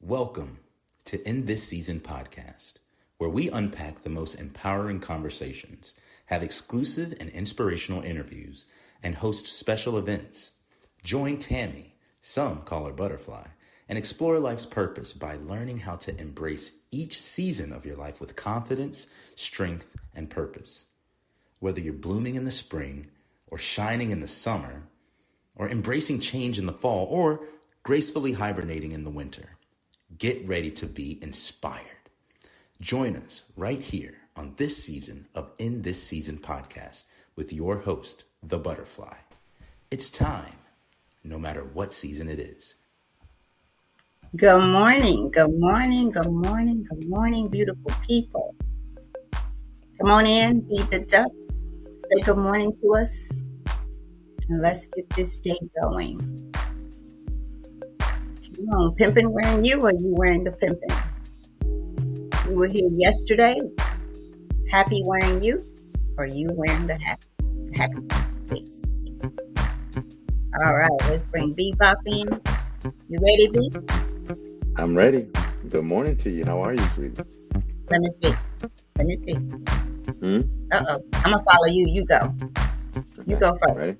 Welcome to In This Season podcast, where we unpack the most empowering conversations, have exclusive and inspirational interviews, and host special events. Join Tammy, some call her Butterfly, and explore life's purpose by learning how to embrace each season of your life with confidence, strength, and purpose. Whether you're blooming in the spring, or shining in the summer, or embracing change in the fall, or gracefully hibernating in the winter, get ready to be inspired. Join us right here on this season of In This Season podcast with your host, the Butterfly. It's time, no matter what season it is. Good morning, good morning, good morning, good morning, beautiful people. Come on in, feed the ducks, say good morning to us, and let's get this day going. Come on, pimping wearing you, or you wearing the pimping? You were here yesterday, happy wearing you, or you wearing the happy. All right, let's bring Bebop in. You ready, B? I'm ready. Good morning to you. How are you, sweetie? Let me see. Uh-oh. I'm going to follow you. You go. Okay. You go first. Ready?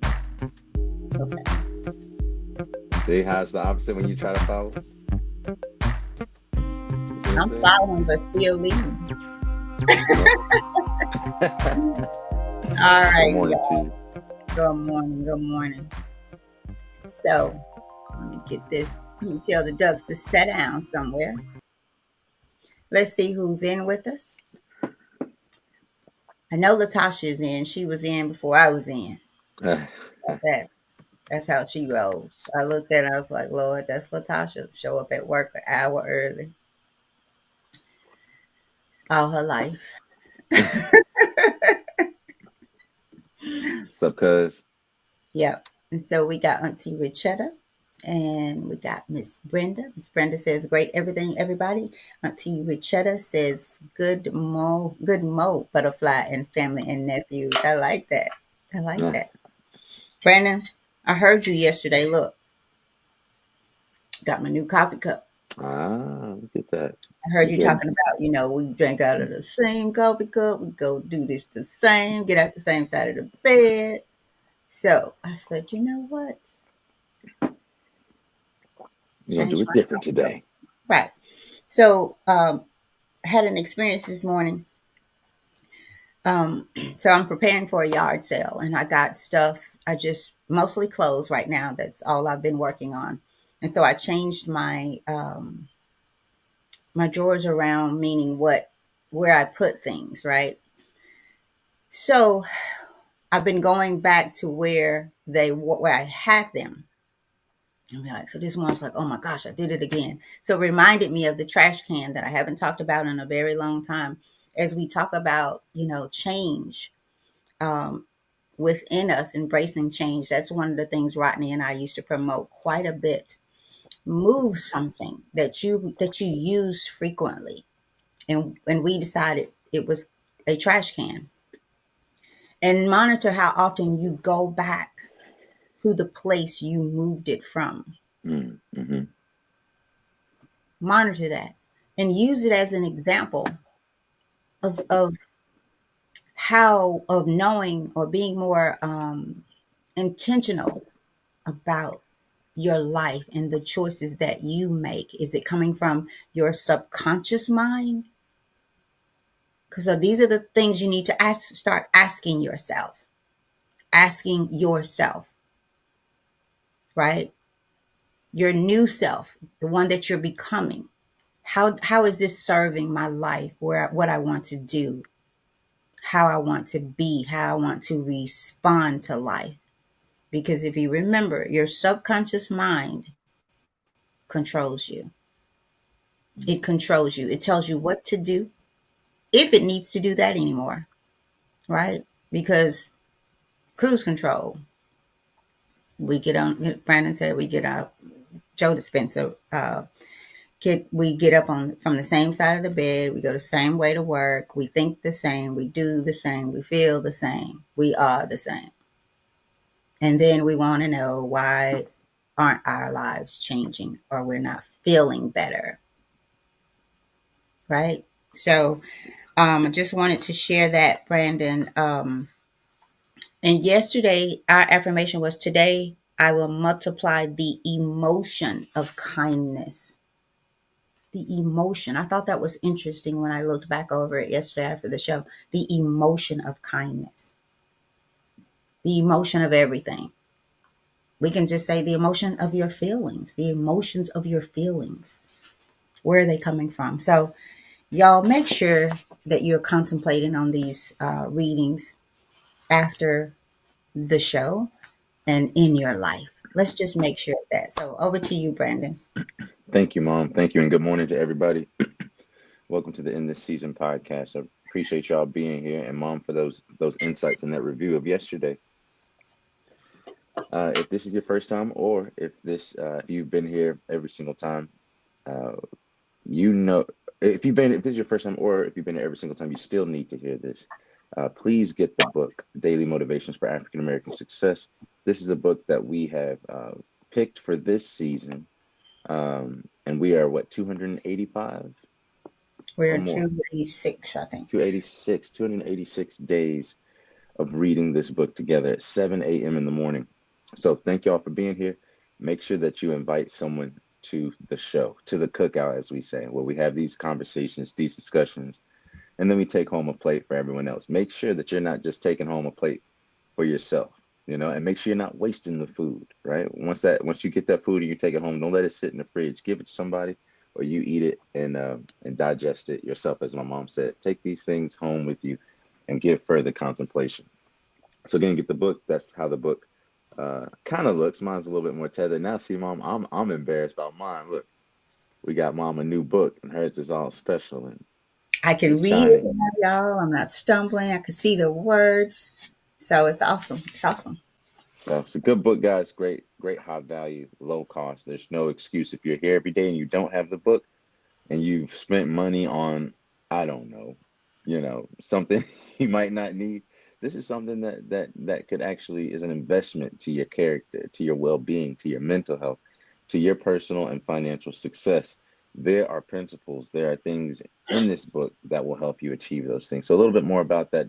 Okay. See how it's the opposite when you try to follow? I'm following, but still leading. All right. Good morning to you. Good morning. So, let me get this. Let me tell the ducks to sit down somewhere. Let's see who's in with us. I know Latasha's in. She was in before I was in. That's how she rolls. I looked at her. I was like, Lord, that's Latasha. Show up at work an hour early. All her life. What's up, cuz? Yep. And so we got Auntie Richetta. And we got Miss Brenda. Miss Brenda says, great everything, everybody. Auntie Richetta says, good mo, Butterfly and family and nephews. I like that. Brandon, I heard you yesterday. Look, got my new coffee cup. Look at that. I heard you talking about, we drink out of the same coffee cup. We go do this the same, get out the same side of the bed. So I said, you know what? You're going to do it different today. Right. So I had an experience this morning. So I'm preparing for a yard sale, and I got stuff. I just mostly clothes right now. That's all I've been working on. And so I changed my my drawers around, meaning where I put things, right? So I've been going back to where I had them. So this one was like, oh my gosh, I did it again. So it reminded me of the trash can that I haven't talked about in a very long time. As we talk about, change within us, embracing change. That's one of the things Rodney and I used to promote quite a bit. Move something that you use frequently. And we decided it was a trash can. And monitor how often you go back to the place you moved it from. Mm-hmm. Monitor that and use it as an example of knowing or being more intentional about your life and the choices that you make. Is it coming from your subconscious mind? Because these are the things you need to start asking yourself. Right? Your new self, the one that you're becoming. How is this serving my life, what I want to do, how I want to be, how I want to respond to life? Because if you remember, your subconscious mind controls you. It controls you. It tells you what to do, if it needs to do that anymore, right? Because cruise control, we get on, Brandon said we get out, Joe Dispenza, we get up from the same side of the bed. We go the same way to work. We think the same. We do the same. We feel the same. We are the same. And then we want to know, why aren't our lives changing, or we're not feeling better? right? So I just wanted to share that, Brandon. And yesterday, our affirmation was today, I will multiply the emotion of kindness. The emotion. I thought that was interesting when I looked back over it yesterday after the show. The emotion of kindness, the emotion of everything. We can just say the emotion of your feelings, the emotions of your feelings. Where are they coming from? So, y'all make sure that you're contemplating on these readings after the show and in your life. Let's just make sure of that. So, over to you, Brandon. Thank you, Mom. Thank you, and good morning to everybody. Welcome to the In This Season podcast. I appreciate y'all being here, and Mom for those insights and that review of yesterday. If this is your first time, or if you've been here every single time, uh, you know if this is your first time, or if you've been here every single time, you still need to hear this. Please get the book Daily Motivations for African American Success. This is a book that we have picked for this season, and we are what 285 or We're more 286, I think. 286 days of reading this book together at 7 a.m. in the morning. So thank y'all for being here. Make sure that you invite someone to the show, to the cookout, as we say, where we have these conversations, these discussions, and then we take home a plate for everyone else. Make sure that you're not just taking home a plate for yourself, and make sure you're not wasting the food, right? Once you get that food and you take it home, don't let it sit in the fridge. Give it to somebody, or you eat it and digest it yourself, as my mom said. Take these things home with you and give further contemplation. So again, get the book. That's how the book kind of looks. Mine's a little bit more tethered. Now, see, Mom, I'm embarrassed about mine. Look, we got Mom a new book, and hers is all special I and can read shiny. it now, y'all. I'm not stumbling. I can see the words. So it's awesome. It's awesome. So it's a good book, guys. Great, great high value, low cost. There's no excuse if you're here every day and you don't have the book and you've spent money on, I don't know, something you might not need. This is something that could actually is an investment to your character, to your well-being, to your mental health, to your personal and financial success. There are principles, there are things in this book that will help you achieve those things. So a little bit more about that.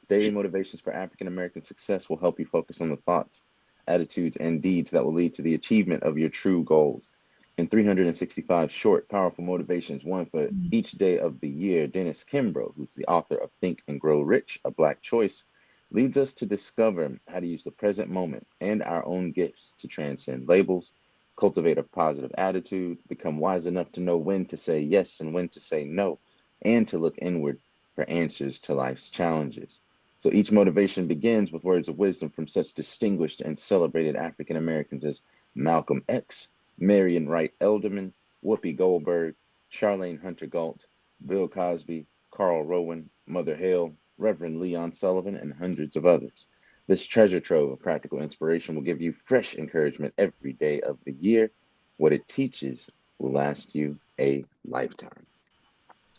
Daily Motivations for African American Success will help you focus on the thoughts, attitudes, and deeds that will lead to the achievement of your true goals. In 365 short, powerful motivations, one for each day of the year, Dennis Kimbro, who's the author of Think and Grow Rich, A Black Choice, leads us to discover how to use the present moment and our own gifts to transcend labels, cultivate a positive attitude, become wise enough to know when to say yes and when to say no, and to look inward for answers to life's challenges. So each motivation begins with words of wisdom from such distinguished and celebrated African Americans as Malcolm X, Marion Wright Elderman, Whoopi Goldberg, Charlene Hunter Galt, Bill Cosby, Carl Rowan, Mother Hale, Reverend Leon Sullivan, and hundreds of others. This treasure trove of practical inspiration will give you fresh encouragement every day of the year. What it teaches will last you a lifetime.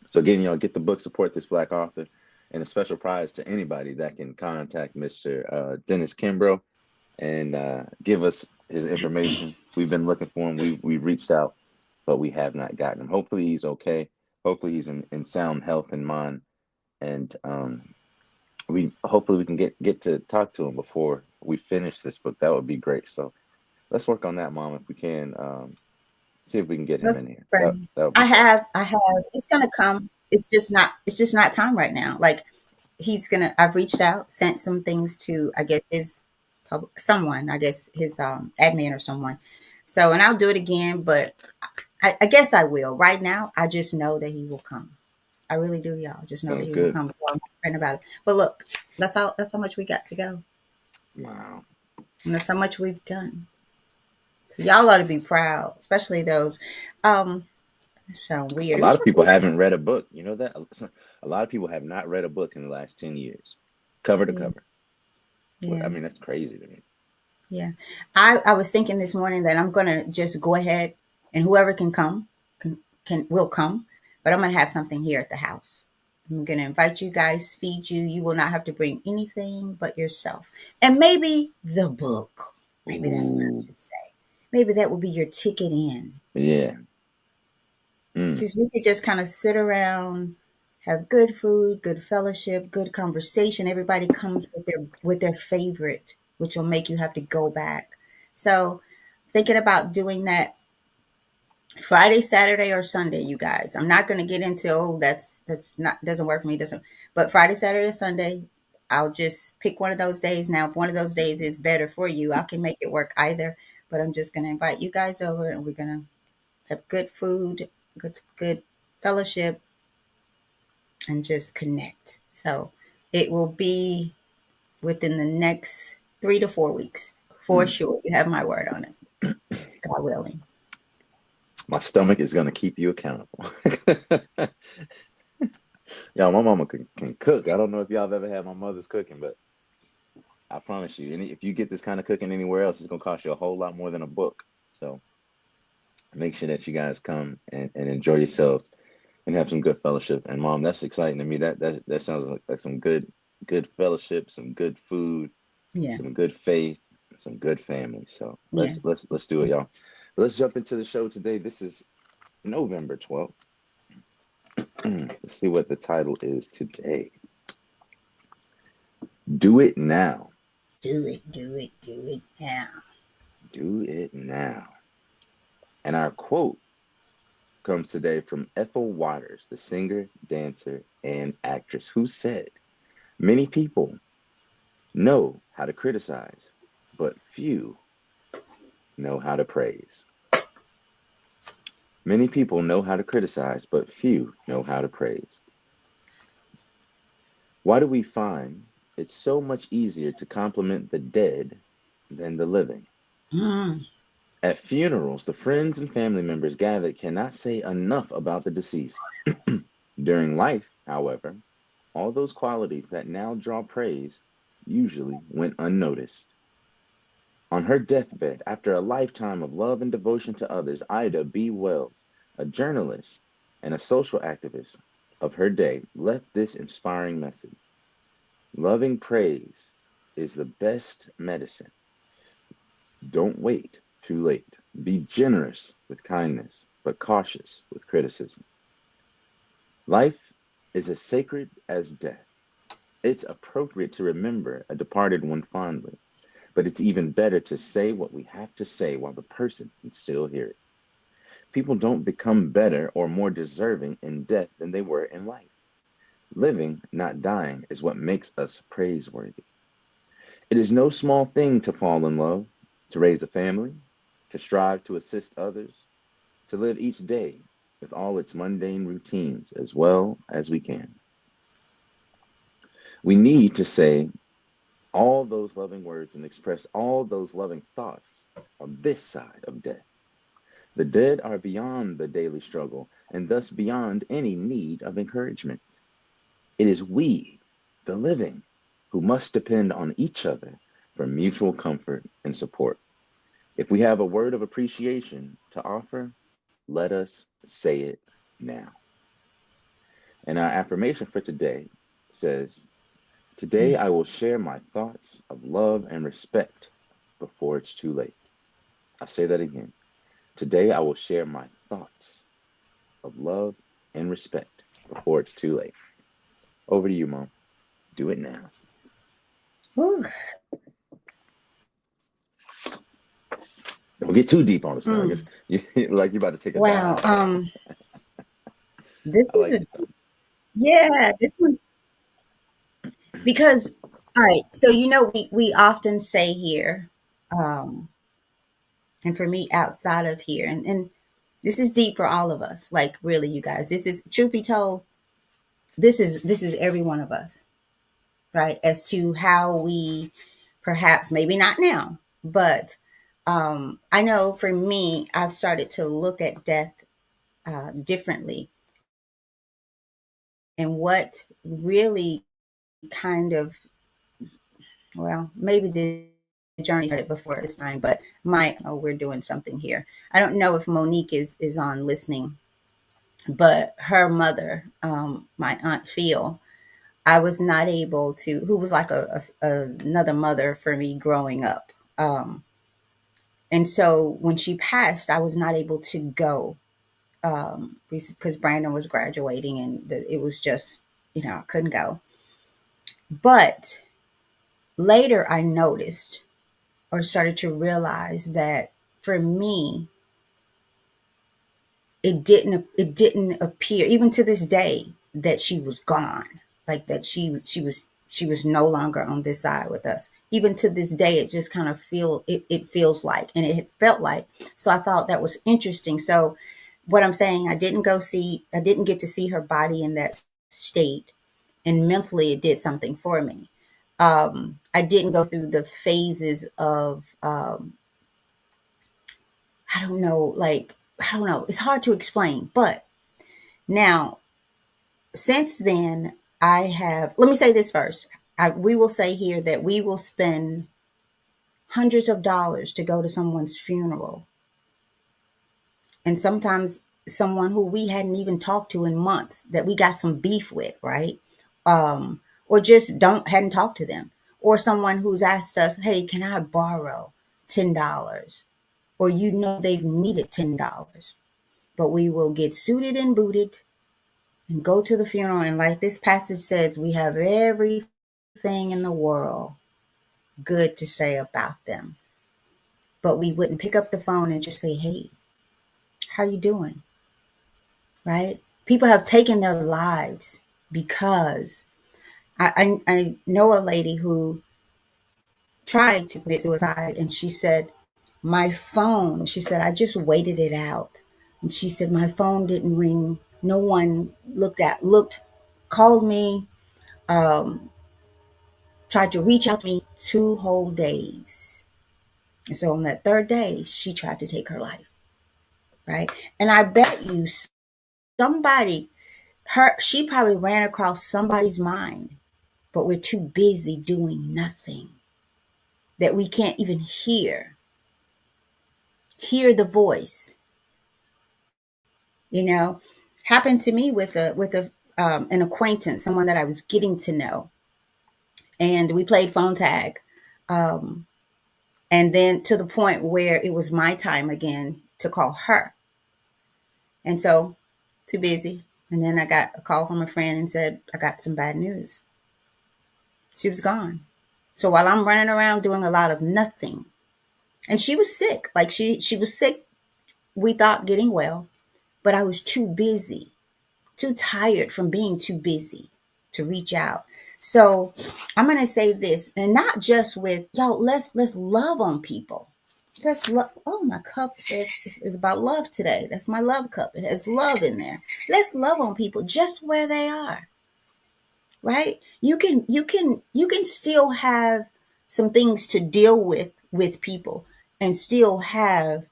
So again, y'all get the book, support this Black author, and a special prize to anybody that can contact Mr. Dennis Kimbro and give us his information. We've been looking for him. We reached out, but we have not gotten him. Hopefully he's okay. Hopefully he's in sound health and mind, and we hopefully we can get to talk to him before we finish this book. That would be great. So let's work on that, Mom, if we can. See if we can get him Look, in here. Brandon, That would be great. I have. It's gonna come. It's just not time right now. Like I've reached out, sent some things to, I guess, his someone, I guess his admin or someone. So, and I'll do it again, but I guess I will. Right now, I just know that he will come. I really do, y'all. Just know that Sounds he will good. come. So I'm not praying about it. But look, that's how much we got to go. Wow. And that's how much we've done. So y'all ought to be proud, especially those. Um, it sound A weird. lot of people haven't read a book. You know that? A lot of people have not read a book in the last 10 years, cover to Yeah, cover. I yeah, mean, that's crazy to me. yeah. I was thinking this morning that I'm gonna just go ahead and whoever can come can will come, but I'm gonna have something here at the house. I'm gonna invite you guys, feed you. You will not have to bring anything but yourself, and maybe the book. Maybe that's what I Ooh, should say. Maybe that will be your ticket in. yeah. Mm. Because we could just kind of sit around, have good food, good fellowship, good conversation. Everybody comes with their favorite, which will make you have to go back. So thinking about doing that Friday, Saturday, or Sunday, you guys. I'm not going to get into that's not doesn't work for me. Doesn't. But Friday, Saturday, or Sunday, I'll just pick one of those days. Now, if one of those days is better for you, I can make it work either. But I'm just going to invite you guys over, and we're going to have good food, good fellowship, and just connect. So it will be within the next 3 to 4 weeks for Mm. sure. You have my word on it, God willing. My stomach is gonna keep you accountable. Yeah, my mama can cook. I don't know if y'all have ever had my mother's cooking, but I promise you, if you get this kind of cooking anywhere else, it's gonna cost you a whole lot more than a book. So make sure that you guys come and enjoy yourselves and have some good fellowship. And mom, that's exciting to me. That sounds like some good fellowship, some good food, Yeah, some good faith, some good family. So yeah. let's do it, y'all. Let's jump into the show today. This is November 12th. Let's see what the title is today. Do it now. Do it, do it now. Do it now. And our quote comes today from Ethel Waters, the singer, dancer, and actress, who said, "Many people know how to criticize, but few know how to praise." Many people know how to criticize, but few know how to praise. Why do we find it's so much easier to compliment the dead than the living? Mm, At funerals, the friends and family members gathered cannot say enough about the deceased. During life, however, all those qualities that now draw praise usually went unnoticed. On her deathbed, after a lifetime of love and devotion to others, Ida B. Wells, a journalist and a social activist of her day, left this inspiring message. Loving praise is the best medicine. Don't wait too late. Be generous with kindness, but cautious with criticism. Life is as sacred as death. It's appropriate to remember a departed one fondly, but it's even better to say what we have to say while the person can still hear it. People don't become better or more deserving in death than they were in life. Living, not dying, is what makes us praiseworthy. It is no small thing to fall in love, to raise a family, to strive to assist others, to live each day with all its mundane routines as well as we can. We need to say all those loving words and express all those loving thoughts on this side of death. The dead are beyond the daily struggle and thus beyond any need of encouragement. It is we, the living, who must depend on each other for mutual comfort and support. If we have a word of appreciation to offer, let us say it now. And our affirmation for today says, "Today I will share my thoughts of love and respect before it's too late." I'll say that again. Today I will share my thoughts of love and respect before it's too late. Over to you, Mom. Do it now. whew, Don't get too deep on us now. I guess mm. like you're about to take a Wow. dive. This I is like a it though. yeah. This one because all right. So we often say here, um, and for me outside of here, and this is deep for all of us. Like really, you guys. This is truth be told. This is every one of us, right? As to how we perhaps maybe not now, but I know for me, I've started to look at death differently, and what really kind of well, maybe the journey started before this time, but we're doing something here. I don't know if Monique is on listening, but her mother, my aunt Phil, I was not able to, who was like another mother for me growing up. And so when she passed, I was not able to go. because Brandon was graduating and it was just, I couldn't go. But later I noticed or started to realize that for me, it didn't appear, even to this day, that she was gone, like that she was no longer on this side with us. Even to this day, it just kind of it feels like, and it felt like. So I thought that was interesting. So what I'm saying, I didn't get to see her body in that state, and mentally it did something for me. I didn't go through the phases of I don't know, like, I don't know, it's hard to explain. But now, since then, let me say this first. We will say here that we will spend hundreds of dollars to go to someone's funeral. And sometimes someone who we hadn't even talked to in months, that we got some beef with, right? Or just hadn't talked to them. Or someone who's asked us, hey, can I borrow $10? Or they've needed $10. But we will get suited and booted and go to the funeral. And like this passage says, we have everything in the world good to say about them. But we wouldn't pick up the phone and just say, hey, how you doing? Right? People have taken their lives because I know a lady who tried to commit suicide, and she said, she said, I just waited it out. And she said, my phone didn't ring. No one called me, tried to reach out to me 2 whole days. And so on that 3rd day, she tried to take her life. Right. And I bet you she probably ran across somebody's mind, but we're too busy doing nothing that we can't even hear the voice. Happened to me with an acquaintance, someone that I was getting to know, and we played phone tag, and then to the point where it was my time again to call her, and so too busy. And then I got a call from a friend and said, I got some bad news. She was gone. So while I'm running around doing a lot of nothing, and she was sick, like she was sick, we thought getting well, but I was too busy, too tired from being too busy to reach out. So I'm going to say this, and not just with y'all, let's love on people. Let's love. Oh, my cup is about love today. That's my love cup. It has love in there. Let's love on people just where they are. Right? You can still have some things to deal with people, and still have,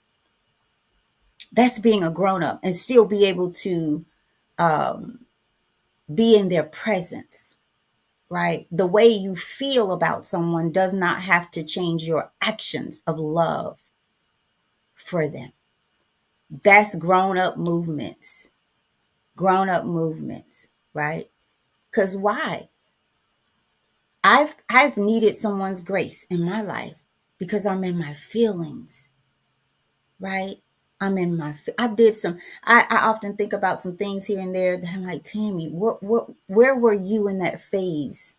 that's being a grown up, and still be able to be in their presence. Right? The way you feel about someone does not have to change your actions of love for them. That's grown up movements, right? Because why? I've needed someone's grace in my life because I'm in my feelings, right? I did I often think about some things here and there that I'm like, Tammy, where were you in that phase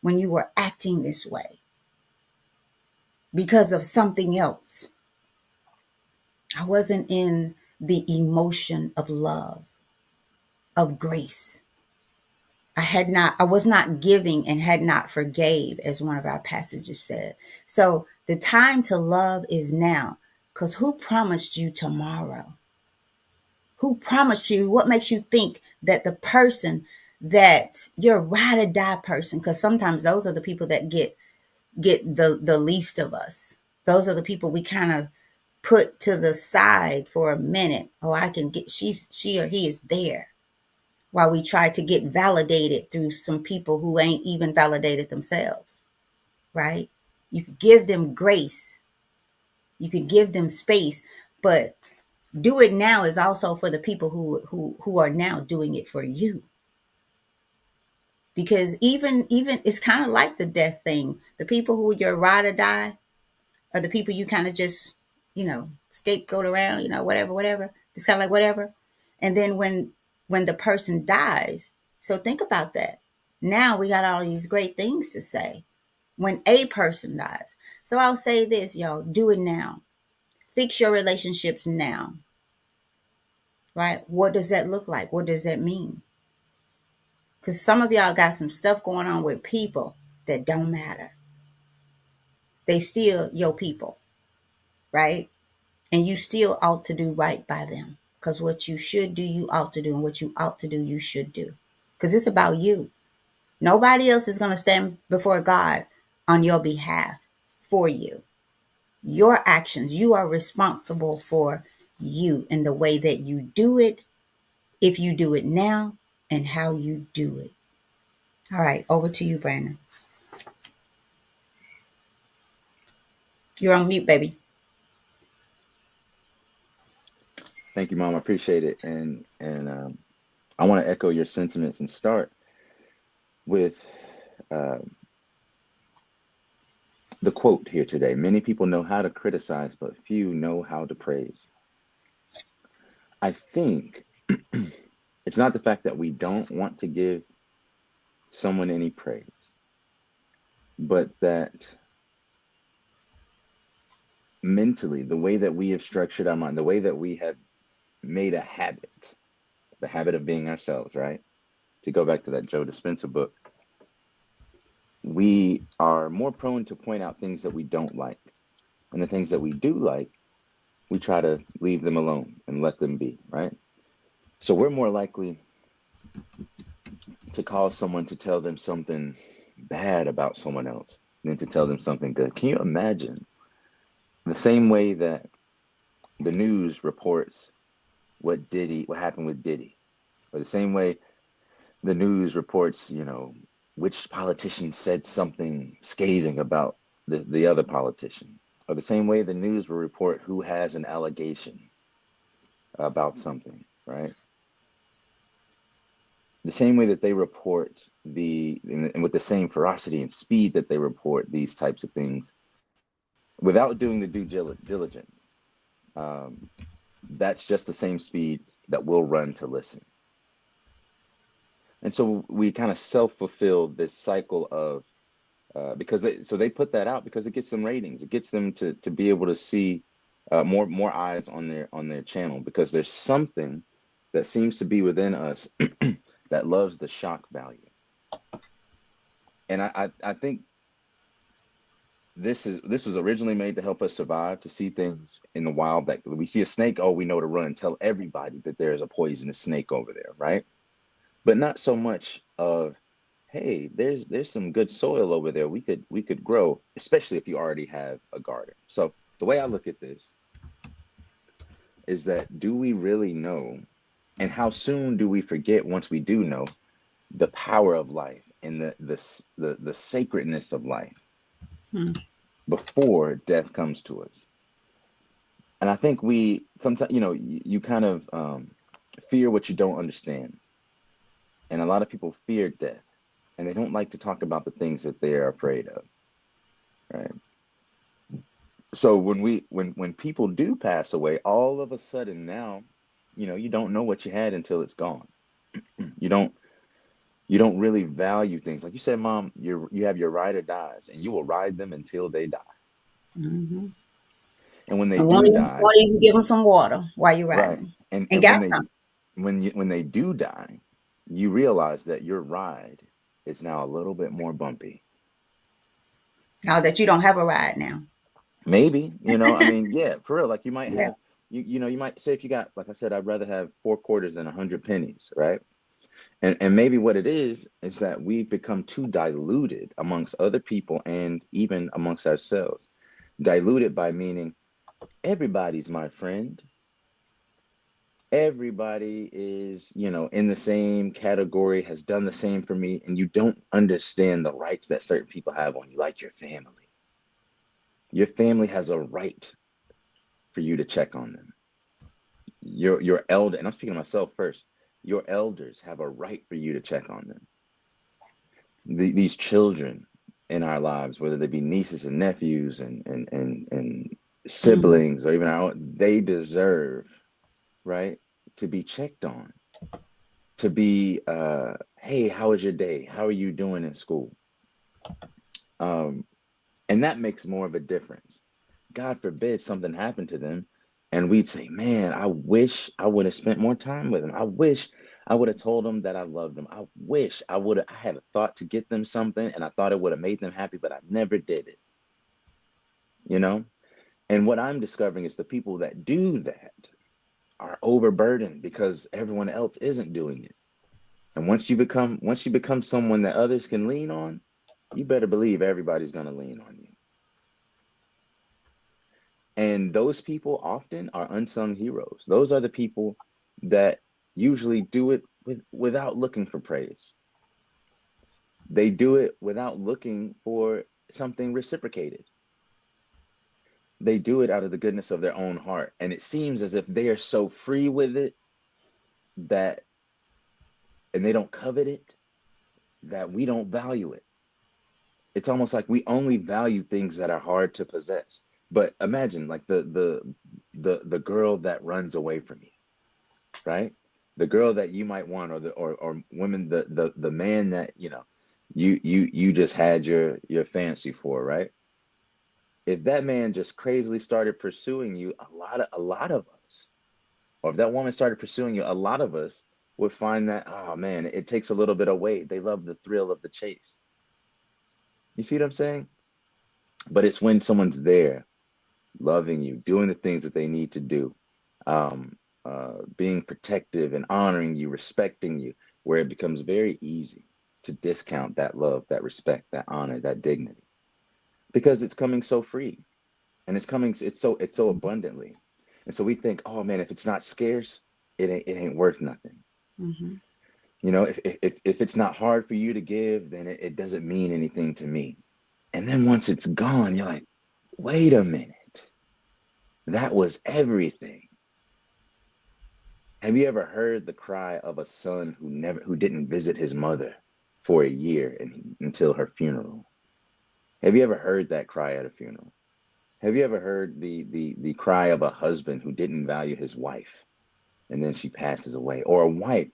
when you were acting this way because of something else? I wasn't in the emotion of love, of grace. I was not giving and had not forgave, as one of our passages said. So the time to love is now, because who promised you tomorrow? Who promised you? What makes you think that the person that your ride or die person, because sometimes those are the people that get the least of us. Those are the people we kind of put to the side for a minute. Oh, I can get, she or he is there. While we try to get validated through some people who ain't even validated themselves, right? You could give them grace. You could give them space, but do it now is also for the people who are now doing it for you. Because even it's kind of like the death thing. The people who your ride or die are the people you kind of just, scapegoat around, whatever. It's kind of like whatever. And then when the person dies, so think about that. Now we got all these great things to say when a person dies. So I'll say this, y'all, do it now. Fix your relationships now. Right? What does that look like? What does that mean? Because some of y'all got some stuff going on with people that don't matter. They still your people, right? And you still ought to do right by them. Because what you should do, you ought to do. And what you ought to do, you should do. Because it's about you. Nobody else is going to stand before God on your behalf for you. Your actions, you are responsible for you and the way that you do it, if you do it now, and how you do it. All right, over to you, Brandon. You're on mute, baby. Thank you, Mom. I appreciate it. I want to echo your sentiments and start with uh, the quote here today. Many people know how to criticize, but few know how to praise. I think it's not the fact that we don't want to give someone any praise, but that mentally, the way that we have structured our mind, the way that we have made a habit, the habit of being ourselves, right? To go back to that Joe Dispenza book, we are more prone to point out things that we don't like. And the things that we do like, we try to leave them alone and let them be, right? So we're more likely to cause someone to tell them something bad about someone else than to tell them something good. Can you imagine the same way that the news reports what happened with Diddy, or the same way the news reports, which politician said something scathing about the other politician, or the same way the news will report who has an allegation about something, right? The same way that they report and with the same ferocity and speed that they report these types of things without doing the due diligence, that's just the same speed that we'll run to listen. And so we kind of self-fulfill this cycle of because they put that out because it gets them ratings. It gets them to be able to see more eyes on their channel, because there's something that seems to be within us that loves the shock value. And I think this was originally made to help us survive, to see things in the wild. That we see a snake, oh, we know to run. Tell everybody that there's a poisonous snake over there, right? But not so much of, hey, there's some good soil over there. We could grow, especially if you already have a garden. So the way I look at this is that, do we really know, and how soon do we forget once we do know, the power of life and the sacredness of life before death comes to us? And I think we sometimes, you kind of fear what you don't understand. And a lot of people fear death, and they don't like to talk about the things that they are afraid of, right? So when people do pass away, all of a sudden now, you don't know what you had until it's gone. You don't really value things. Like you said, Mom, you have your ride or dies, and you will ride them until they die. Mm-hmm. And when they And do die, won't even give them some water while you're right? riding. And And when got they some. when they do die, you realize that your ride is now a little bit more bumpy. Now that you don't have a ride now. Maybe, I mean, yeah, for real. Like you might Yeah. have, you might say, if you got, like I said, I'd rather have 4 quarters than 100 pennies, right? And maybe what it is that we've become too diluted amongst other people and even amongst ourselves. Diluted by meaning everybody's my friend. Everybody is, in the same category, has done the same for me, and you don't understand the rights that certain people have on you, like your family. Your family has a right for you to check on them. Your elder, and I'm speaking to myself first, your elders have a right for you to check on them. These children in our lives, whether they be nieces and nephews and Mm-hmm. siblings, or even our own, they deserve, right, to be checked on, to be, hey, how was your day? How are you doing in school? Um, and that makes more of a difference. God forbid something happened to them and we'd say, man, I wish I would have spent more time with them. I wish I would have told them that I loved them. I wish I had a thought to get them something and I thought it would have made them happy, but I never did it, you know? And what I'm discovering is the people that do that are overburdened because everyone else isn't doing it. And once you become someone that others can lean on, you better believe everybody's going to lean on you. And those people often are unsung heroes. Those are the people that usually do it without looking for praise. They do it without looking for something reciprocated. They do it out of the goodness of their own heart. And it seems as if they are so free with it that, and they don't covet it, that we don't value it. It's almost like we only value things that are hard to possess. But imagine like the girl that runs away from you, right? The girl that you might want, or women, the man that you just had your fancy for, right? If that man just crazily started pursuing you, a lot of us, or if that woman started pursuing you, a lot of us would find that, oh man, it takes a little bit away. They love the thrill of the chase. You see what I'm saying? But it's when someone's there, loving you, doing the things that they need to do, um, being protective and honoring you, respecting you, where it becomes very easy to discount that love, that respect, that honor, that dignity, because it's coming so free and it's so abundantly. And so we think, oh man, if it's not scarce, it ain't worth nothing. Mm-hmm. You know, if it's not hard for you to give, then it doesn't mean anything to me. And then once it's gone, you're like, wait a minute, that was everything. Have you ever heard the cry of a son who didn't visit his mother for a year until her funeral? Have you ever heard that cry at a funeral? Have you ever heard the cry of a husband who didn't value his wife and then she passes away, or a wife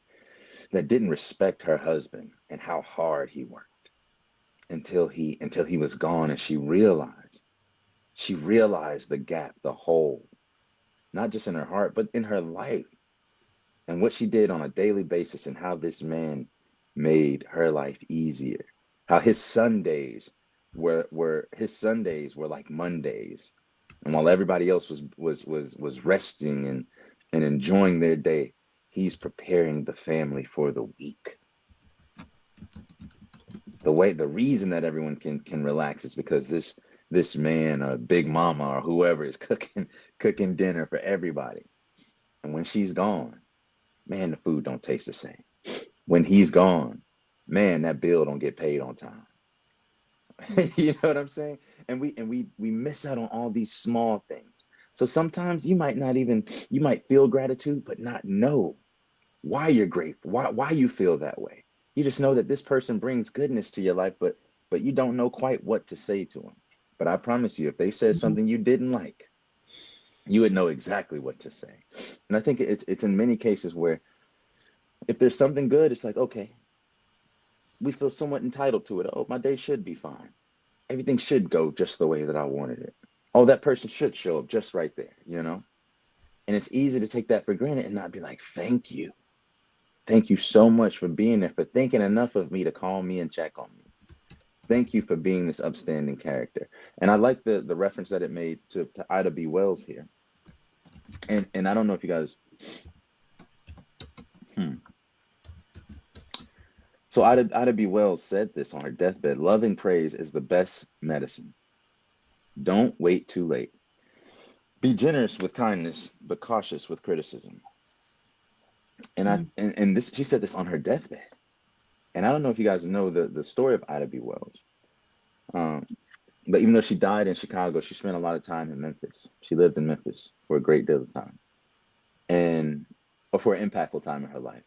that didn't respect her husband and how hard he worked until he was gone, and she realized the gap, the hole, not just in her heart but in her life, and what she did on a daily basis, and how this man made her life easier. How his Sundays were like Mondays, and while everybody else was resting and enjoying their day, he's preparing the family for the week. The reason that everyone can relax is because this man or Big Mama or whoever is cooking dinner for everybody. And when she's gone, man, the food don't taste the same. When he's gone, man, that bill don't get paid on time. You know what I'm saying? And we miss out on all these small things. So sometimes you might feel gratitude, but not know why you're grateful, why you feel that way. You just know that this person brings goodness to your life, but you don't know quite what to say to them. But I promise you, if they said Mm-hmm. something you didn't like, you would know exactly what to say. And I think it's in many cases where if there's something good, it's like, okay, we feel somewhat entitled to it. Oh, my day should be fine. Everything should go just the way that I wanted it. Oh, that person should show up just right there, you know? And it's easy to take that for granted and not be like, thank you. Thank you so much for being there, for thinking enough of me to call me and check on me. Thank you for being this upstanding character. And I like the reference that it made to Ida B. Wells here. And I don't know if you guys, so Ida B. Wells said this on her deathbed: loving praise is the best medicine. Don't wait too late. Be generous with kindness, but cautious with criticism. And this, she said this on her deathbed. And I don't know if you guys know the story of Ida B. Wells. Um, but even though she died in Chicago, she spent a lot of time in Memphis. She lived in Memphis for a great deal of time, or for an impactful time in her life.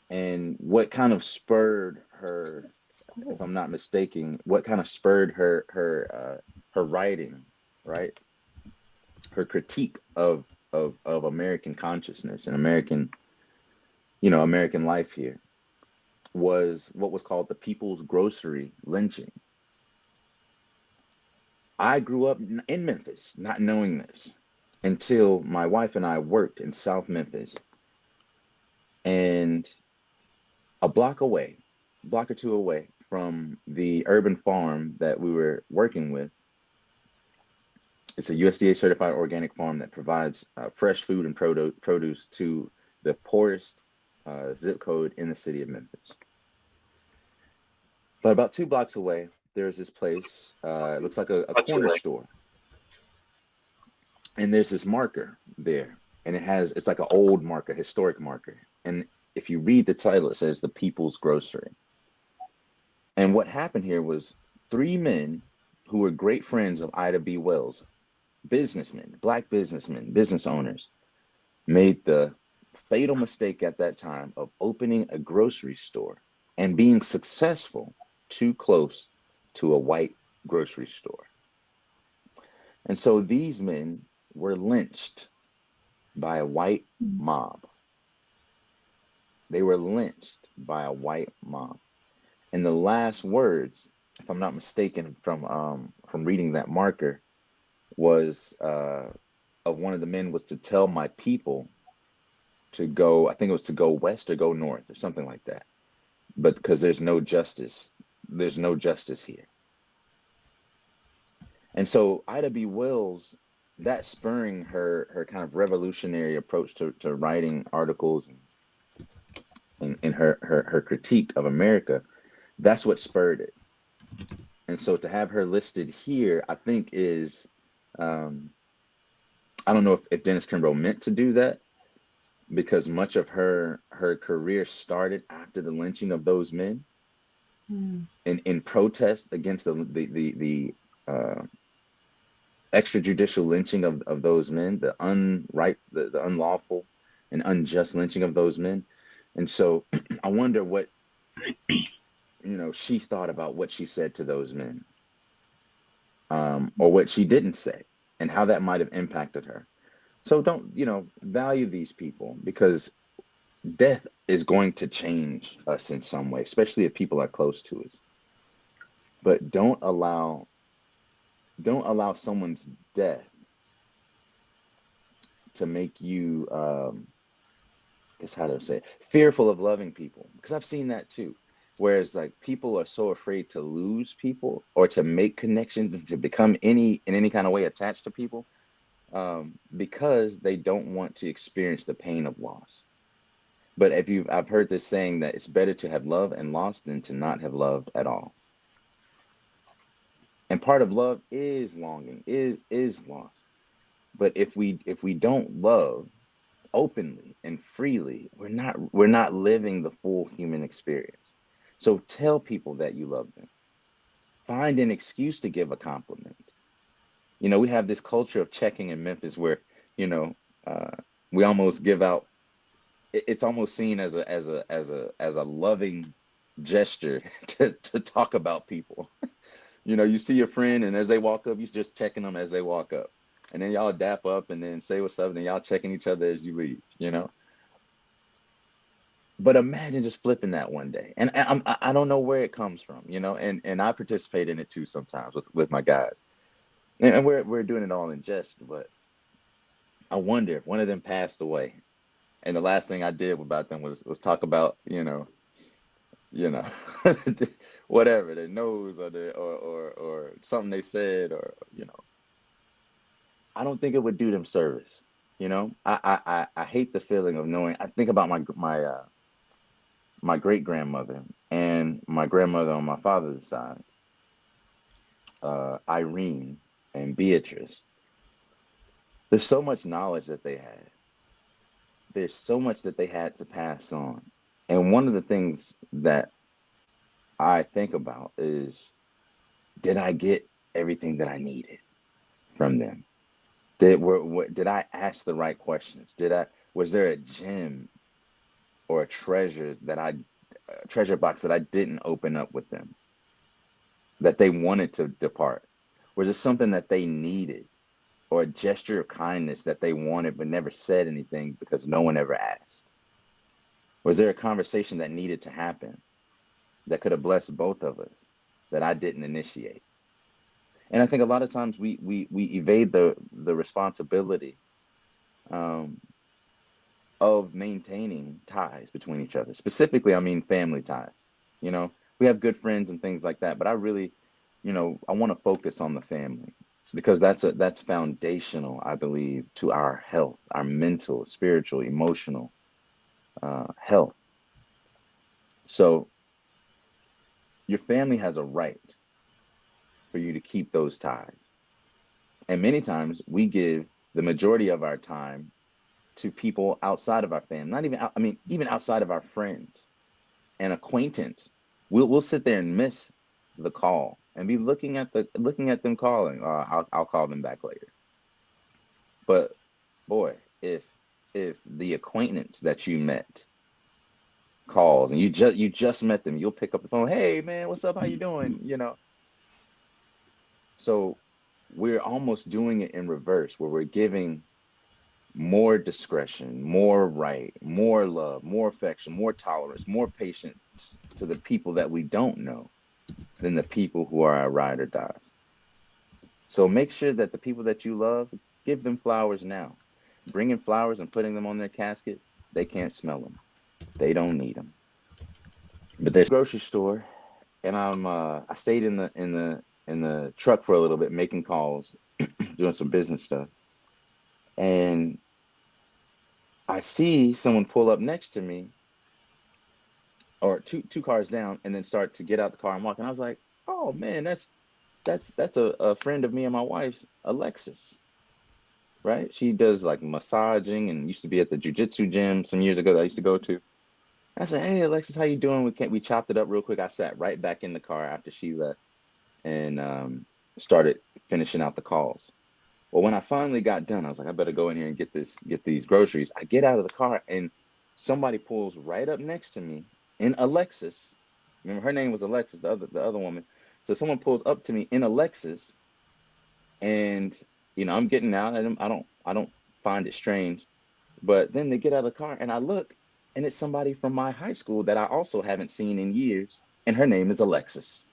And what kind of spurred her, if I'm not mistaken, what kind of spurred her writing, right? Her critique of American consciousness and American life here was what was called the People's Grocery lynching. I grew up in Memphis not knowing this until my wife and I worked in South Memphis, and a block or two away from the urban farm that we were working with. It's a USDA certified organic farm that provides fresh food and produce to the poorest zip code in the city of Memphis. But about 2 blocks away, there's this place. It looks like a corner store. And there's this marker there. And it's like an old marker, historic marker. And if you read the title, it says the People's Grocery. And what happened here was 3 men who were great friends of Ida B. Wells, businessmen, Black businessmen, business owners, made the fatal mistake at that time of opening a grocery store and being successful too close to a white grocery store. And so these men were lynched by a white mob. They were lynched by a white mob. And the last words, if I'm not mistaken, from reading that marker, was of one of the men was to tell my people to go. I think it was to go west or go north or something like that. But because there's no justice here. And so Ida B. Wells, that spurring her kind of revolutionary approach to writing articles and her critique of America, that's what spurred it. And so to have her listed here, I think is, I don't know if Dennis Kimbro meant to do that, because much of her career started after the lynching of those men, in protest against the extrajudicial lynching of those men, the unlawful and unjust lynching of those men. And so I wonder what she thought about what she said to those men, or what she didn't say, and how that might have impacted her. So don't, value these people, because death is going to change us in some way, especially if people are close to us. But don't allow someone's death to make you, guess how to say it, fearful of loving people. Because I've seen that too. Whereas like people are so afraid to lose people or to make connections and to become in any kind of way attached to people, because they don't want to experience the pain of loss. But I've heard this saying that it's better to have loved and lost than to not have loved at all. And part of love is longing, is loss. But if we don't love openly and freely, we're not living the full human experience. So tell people that you love them. Find an excuse to give a compliment. We have this culture of checking in Memphis where, we almost give out. It's almost seen as a loving gesture to talk about people. You see your friend, and as they walk up, you're just checking them as they walk up, and then y'all dap up and then say what's up, and then y'all checking each other as you leave. But imagine just flipping that one day, and I don't know where it comes from, and I participate in it too sometimes with my guys, and we're doing it all in jest. But I wonder if one of them passed away, and the last thing I did about them was talk about whatever their nose or something they said, or I don't think it would do them service. I hate the feeling of knowing. I think about my great grandmother and my grandmother on my father's side, Irene and Beatrice. There's so much knowledge that they had. There's so much that they had to pass on. And one of the things that I think about is, did I get everything that I needed from them? Did I ask the right questions? Was there a gem or a treasure box that I didn't open up with them, that they wanted to depart? Was it something that they needed or a gesture of kindness that they wanted but never said anything because no one ever asked? Was there a conversation that needed to happen that could have blessed both of us that I didn't initiate? And I think a lot of times we evade the responsibility um, of maintaining ties between each other. Specifically, I mean family ties. You know, we have good friends and things like that, but I really, I want to focus on the family because that's foundational, I believe, to our health, our mental, spiritual, emotional health. So your family has a right for you to keep those ties. And many times we give the majority of our time to people outside of our family, not even, I mean, even outside of our friends and acquaintance. We'll sit there and miss the call and be looking at them calling. I'll call them back later. But boy, if the acquaintance that you met calls and you just met them, you'll pick up the phone. Hey man, what's up? How you doing? So we're almost doing it in reverse, where we're giving more discretion, more right, more love, more affection, more tolerance, more patience to the people that we don't know than the people who are our ride or dies. So make sure that the people that you love, give them flowers now. Bringing flowers and putting them on their casket, they can't smell them. They don't need them. But there's a grocery store, and I stayed in the truck for a little bit, making calls, doing some business stuff, and I see someone pull up next to me, or two cars down, and then start to get out the car and walk. And I was like, oh man, that's a friend of me and my wife's, Alexis, right? She does like massaging and used to be at the jujitsu gym some years ago that I used to go to. I said, hey Alexis, how you doing? We chopped it up real quick. I sat right back in the car after she left and started finishing out the calls. Well, when I finally got done, I was like, I better go in here and get these groceries. I get out of the car and somebody pulls right up next to me in Alexis. Remember, her name was Alexis, the other woman. So someone pulls up to me in Alexis, and I'm getting out, and I don't find it strange. But then they get out of the car, and I look, and it's somebody from my high school that I also haven't seen in years, and her name is Alexis.